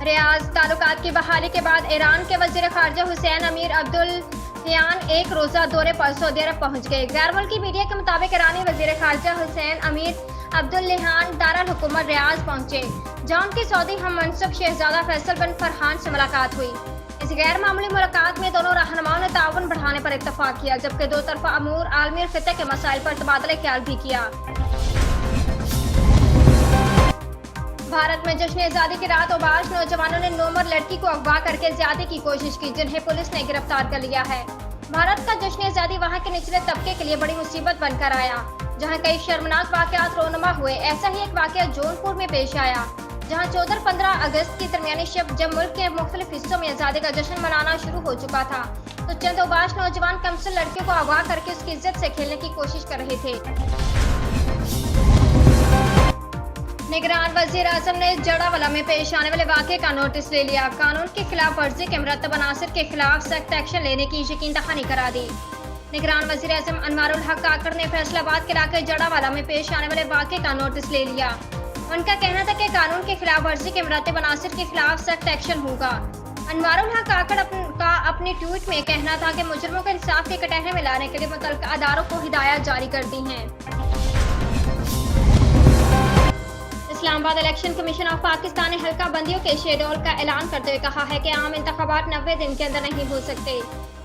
रियाज ताल्लुकात की बहाली के बाद ईरान के वजीर खारजा हुसैन अमीर अब्दुल्लाहियान एक रोजा दौरे पर सऊदी अरब पहुंच गए। गैर मुल्की मीडिया के मुताबिक ईरानी वजीर खारजा हुसैन अमीर अब्दुल्लाहियान दारुल हुकूमत रियाज पहुंचे, जहां उनकी सऊदी हम मनसब शहजादा फैसल बिन फरहान से मुलाकात हुई। इस गैर मामूली मुलाकात में दोनों रहनुमाओं ने ताउन बढ़ाने पर इत्तफाक किया, जबकि दो तरफा अमूर आलमी और खित्ते के मसाइल पर तबादला ख्याल भी किया। भारत में जश्न आज़ादी की रात ओबाश नौजवानों ने 9 उम्र लड़की को अगवा करके ज्यादती की कोशिश की, जिन्हें पुलिस ने गिरफ्तार कर लिया है। भारत का जश्न आज़ादी वहां के निचले तबके के लिए बड़ी मुसीबत बनकर आया, जहां कई शर्मनाक वाकयात रोनुमा हुए। ऐसा ही एक वाकया जौनपुर में पेश आया, जहां 14-15 अगस्त की दरमियानी शब जब मुल्क के मुख्तलिफ हिस्सों में आज़ादी का जश्न मनाना शुरू हो चुका था, तो चंद ओबाश नौजवान कमसल लड़कियों को अगवा करके उसकी इज्जत से खेलने की कोशिश कर रहे थे। निगरान वजीर आजम ने जड़ावला में पेश आने वाले वाक़े का नोटिस ले लिया। कानून की खिलाफ वर्जी के मुरतब अनासर के खिलाफ सख्त एक्शन लेने की यकीन दहानी करा दी। निगरान वजीर आजम अनवारुल हक काकड़ ने फैसलाबाद के इलाके जड़ावला में पेश आने वाले वाक़े का नोटिस ले लिया। उनका कहना था कि कानून की खिलाफ वर्जी के मुरतब अनासर के खिलाफ सख्त एक्शन होगा। अनवारुल हक काकड़ का अपने ट्वीट में कहना था कि मुजरिमों को इंसाफ के कटहरे में लाने के लिए मुतल्लिका अदारों को हिदायत जारी कर दी हैं। Islamabad election commission of Pakistan ने हल्का बंदियों के शेड्यूल का ऐलान करते हुए कहा है कि आम इंतखाबात 90 दिन के अंदर नहीं हो सकते।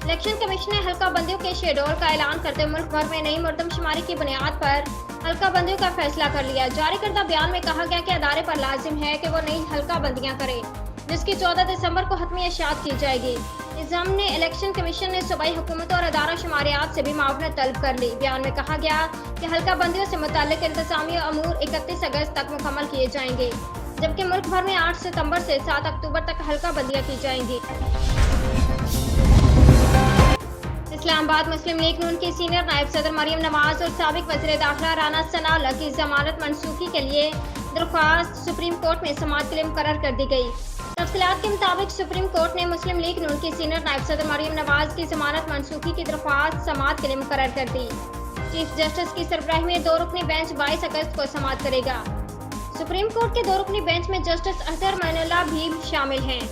इलेक्शन कमीशन ने हल्का बंदियों के शेड्यूल का ऐलान करते हुए मुल्क भर में नई मरदमशुमारी की बुनियाद पर हल्का बंदियों का फैसला कर लिया। जारी करदा बयान में कहा गया कि अदारे पर लाजिम है कि वो नई हल्का बंदियां करे, जिसकी 14 दिसंबर को हतमी इशाअत की जाएगी। निज़ाम ने इलेक्शन कमीशन ने सूबाई हुकूमतों और अदारा शुमारियात से भी मावनत तलब कर ली। बयान में कहा गया कि हल्का बंदियों से मुताल्लिक इंतजामी अमूर 31 अगस्त तक मुकम्मल किए जाएंगे, जबकि मुल्क भर में 8 सितंबर से 7 अक्टूबर तक हल्का बंदियां की जाएंगी। इस्लामाबाद मुस्लिम लीग नून की सीनियर नायब सदर मरियम नवाज और साबिक वज़ीर दाखिला राना सनाउल्लाह की जमानत मनसूखी के लिए दरख्वास्त सुप्रीम कोर्ट में समाअत के लिए मुकर्रर कर दी गई। तफसीलात के मुताबिक सुप्रीम कोर्ट ने मुस्लिम लीग नून की सीनियर नायब सदर मरियम नवाज की जमानत मनसूखी की दरख्वास्त समाअत के लिए मुकर्रर कर दी। चीफ जस्टिस की सरबराही में 2 रुकनी बेंच 22 अगस्त को समाअत करेगा। सुप्रीम कोर्ट के 2 रुकनी बेंच में जस्टिस अजहर मोइनुल्लाह भी शामिल हैं।